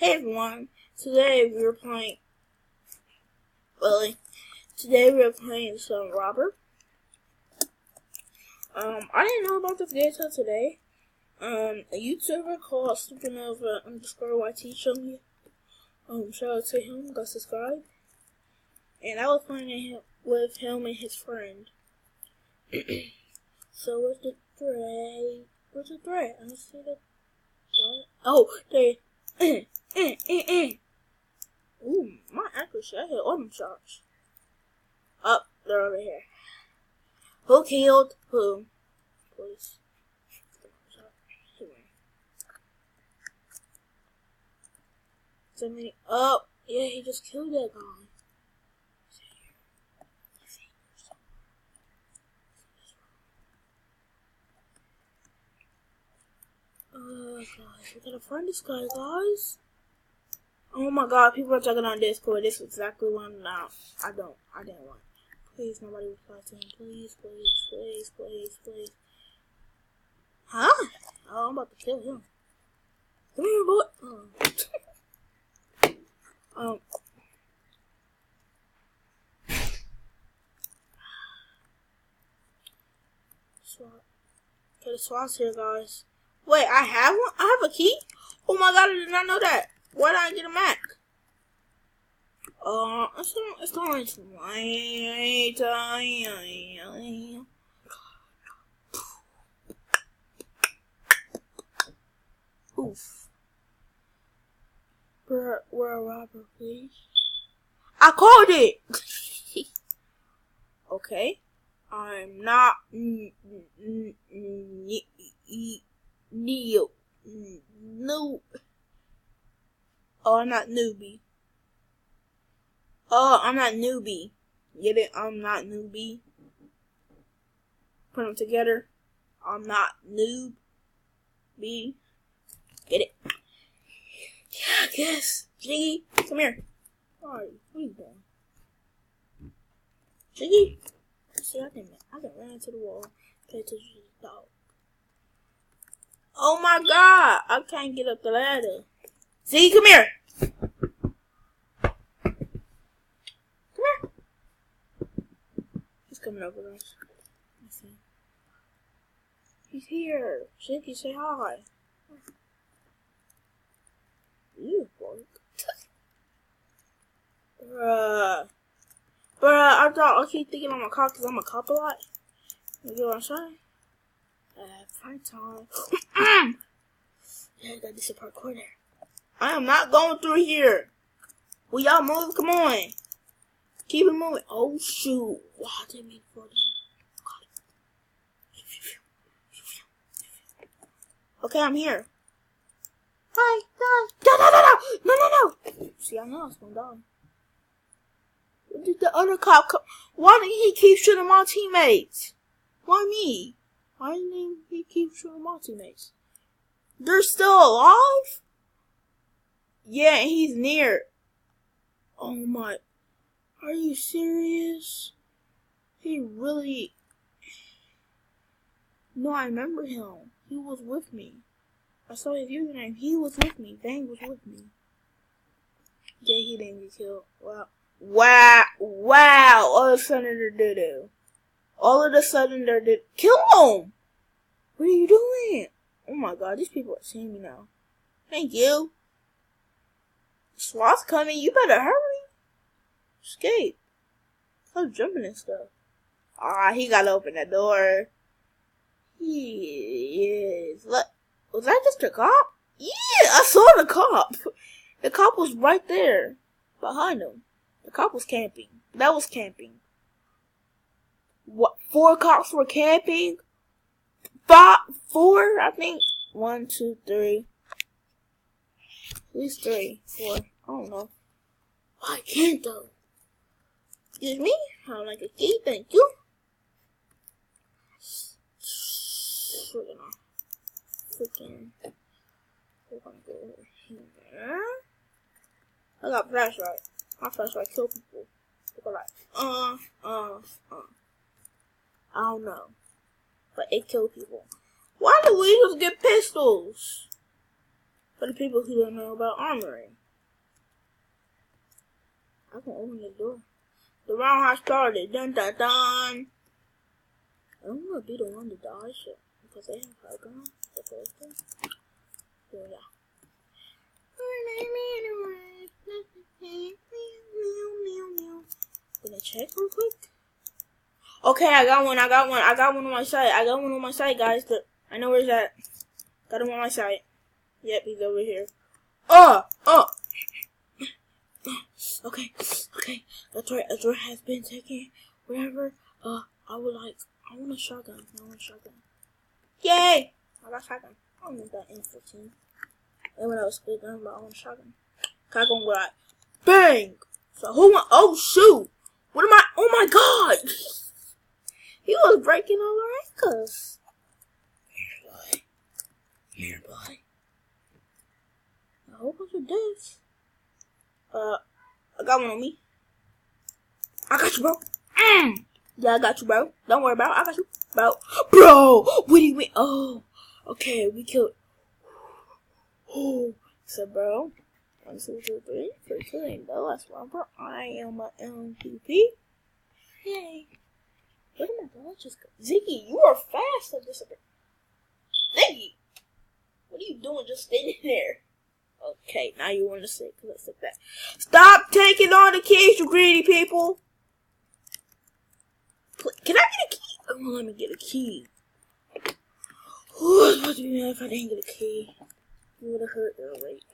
Hey everyone, today we were playing some Robber. I didn't know about this game until today. A YouTuber called Supernova_YT showed me. Shout out to him, got subscribed. And I was playing with him and his friend. So where's the thread? Where's the thread? I don't see the thread. Oh, there. Ooh, my accuracy. I hit all them shots. Up, they're over here. Who killed who? Please. Somebody. Oh, yeah, he just killed that guy. Guys, we gotta find this guy, guys. Oh my god, people are talking on Discord. This is exactly what I'm not. I didn't want. Please, nobody reply to him. Please. Huh? Oh, I'm about to kill him. Come here, boy. SWAT. Okay, the SWAT's here, guys. Wait, I have one? I have a key? Oh my god, I did not know that. Why did I get a Mac? It's going to my time. Oof. We're a robber, please. I called it! Okay. I'm not Neo. No. Oh, I'm not newbie. Oh, I'm not newbie. Get it? I'm not newbie. Put them together. I'm not newbie. Get it? Yeah, I guess. Jiggy, come here. What are you doing? Jiggy? See, I got ran into the wall. Pay attention to the dog. Oh my god! I can't get up the ladder. See, come here. Come here. He's coming over us. Let's see. He's here. Shaky, say hi. You boy. Bruh, I keep thinking I'm a cop because I'm a cop a lot. You get what I'm saying? Find time. Yeah, I got this parkour there. I am not going through here. Will y'all move? Come on. Keep it moving. Oh, shoot. Wow, I didn't mean to fall down. Okay, I'm here. Hi, No. See, I know I was going to die. What did the other cop come? Why did he keep shooting my teammates? Why me? Why didn't he keep shooting my teammates? They're still alive? Yeah, and he's near. Oh my. Are you serious? He really. No, I remember him. He was with me. I saw his username. He was with me. Bang was with me. Yeah, he didn't get killed. Wow. All of a sudden they're doo-doo. All of a sudden they're doo. Kill him! What are you doing? Oh my god, these people are seeing me now. Thank you. SWAT's coming. You better hurry. Escape. Stop jumping and stuff. He gotta open that door. Yes. Look. Was that just a cop? Yeah, I saw the cop. The cop was right there. Behind him. The cop was camping. That was camping. What? 4 cops were camping? 4, I think. 1, 2, 3. At least 3, 4. I don't know. Why can't though? Excuse me? I don't like a key, thank you. We're gonna go over here. I got flashlight. My flashlight kill people. People like, I don't know. But it kill people. Why do we just get pistols? For the people who don't know about armoring. I can open the door. The round has started. Dun dun dun. I don't want to be the one to die shit. Because they have high ground. The first thing. So yeah. Gonna check real quick. Okay, I got one on my site, guys. I know where it's at. Got him on my site. Yep, he's over here. Okay. The threat has been taken. Whatever. I want a shotgun. Yay! I got a shotgun. I don't need that M14. And when I was split down, I want a shotgun. I gonna go like, bang! So oh shoot! What am I? Oh my god! He was breaking all our ankles. Here, boy. A whole bunch of deaths. I got one on me. I got you, bro. Yeah, I got you, bro. Don't worry about it. I got you, bro. Bro, what do you mean? Oh, okay, we killed. Oh, so, bro. 1, 2, 3. For killing the last robber, I am an MVP. Yay. Look at my dog just go. Ziggy, you are fast at this. Ziggy, what are you doing just standing there? Okay, now you want to sit. Let's sit back. Stop taking all the keys, you greedy people. Can I get a key? Oh, let me get a key. Oh, what do you mean if I didn't get a key? It would have hurt their rate.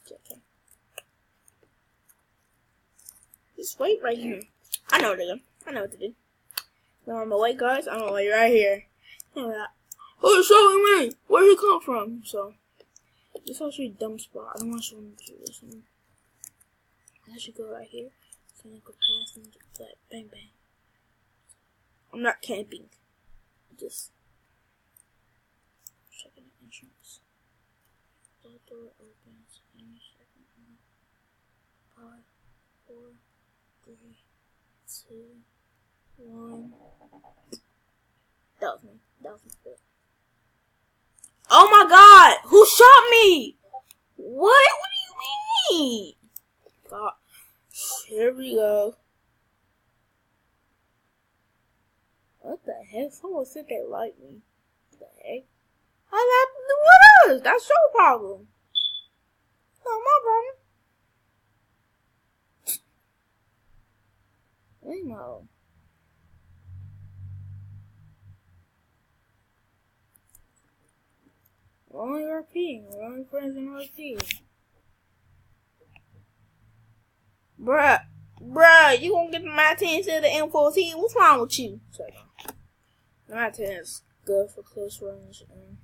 Okay. Just wait right here. I know what to do. Now I'm away, guys. I'm away right here. Who's showing me? Where he come from? So, this is actually a dumb spot. I don't want to show him to this one. I should go right here. So I go past and just like bang bang. I'm not camping. Just checking the entrance. The door opens any second. 5, 4, 3, 2, 1. That was me. Good. Oh my god! Who shot me? What do you mean? God. Here we go. What the heck? Someone said they like me. What the heck? What else? That's your problem. Not my problem. I know. We're only RPing. We're only friends in RP. Bruh, you gonna get the my 10 instead of the M14? What's wrong with you? Sorry. The my 10 is good for close range and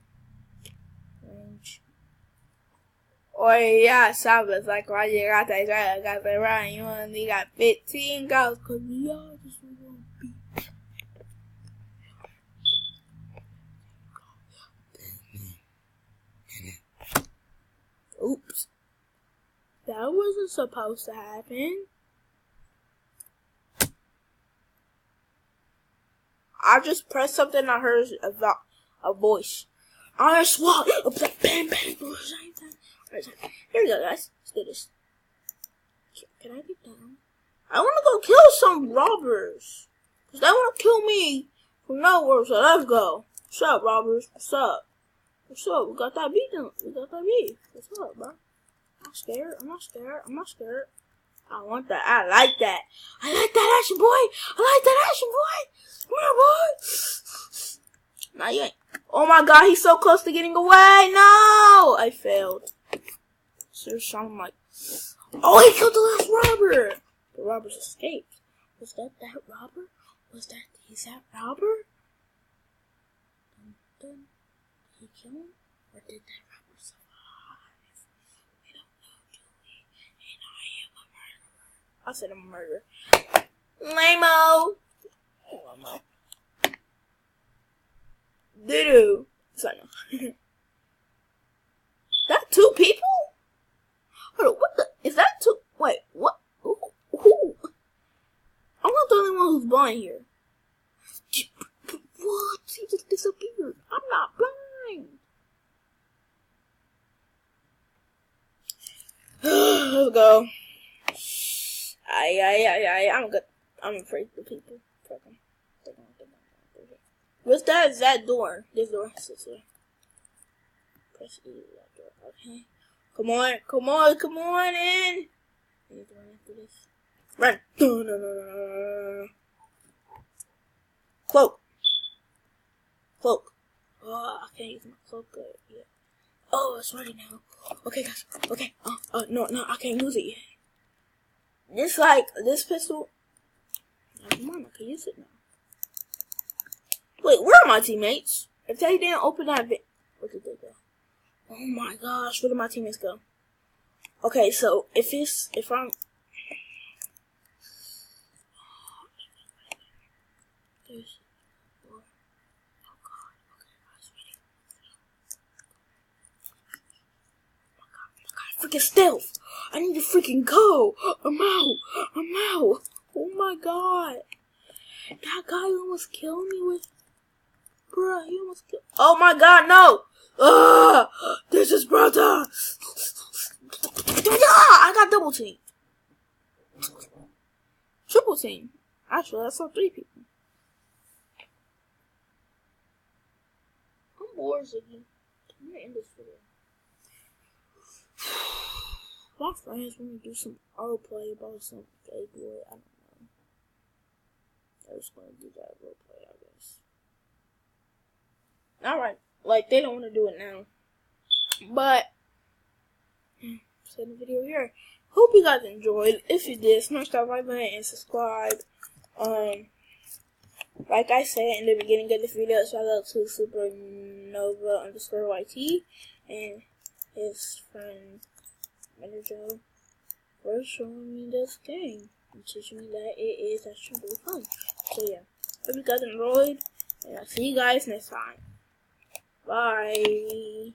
range. Oh yeah, sabes, like cuando llegaste a casa Ryan, you only got 15 goals, cause we all just want to be. Oops. That wasn't supposed to happen. I just pressed something and I heard a voice. Iron SWAT! Bang, bang, Alright, here we go, guys. Let's do this. Can I get down? I want to go kill some robbers. Because they want to kill me from nowhere, so let's go. What's up, robbers? What's up? We got that beat done. What's up, bro? I'm not scared. I want that. I like that action, boy. Come on, boy. Nah, you ain't. Oh my god, he's so close to getting away. No! I failed. So I'm like, oh, he killed the last robber. The robbers escaped. Was that robber? Is that robber? Dun. Did he kill him? Or did that robber survive? We don't know, do we? And I am a murderer. I said I'm a murderer. Lame-o. Doo-doo. Sorry, no. That 2 people? Hold on, what the? Is that 2? Wait, what? Who? I'm not the only one who's blind here. What? He just disappeared. I'm not blind. Let's go. I'm afraid of the people. What's that? Is that door? This door. Press E. That door. Okay. Come on in. I need to run after this. Run. No. Cloak. Oh, I can't use my cloak yet. Oh, it's ready now. Okay, guys. Okay. No, I can't use it yet. This pistol. Come on, I can use it now. Wait, where are my teammates? If they didn't open that where did they go? Oh my gosh, where did my teammates go? Okay, so if I'm freaking stealth. I need to freaking go. I'm out. Oh my god. That guy almost killed me with... Bruh, he almost killed... Oh my god, no. This is brother. I got double team. Triple team. Actually, I saw 3 people. I'm bored, Ziggy. I'm gonna end this video. My friends want to do some roleplay about some fake boy. I don't know. I was gonna do that roleplay, I guess. Alright. Like, they don't want to do it now. But, send the video here. Hope you guys enjoyed. If you did, smash that like button and subscribe. Like I said in the beginning of this video, shout out to Supernova_YT and his friend Joe for showing me this game and teaching me that it is actually really fun. So yeah, hope you guys enjoyed, and I'll see you guys next time. Bye.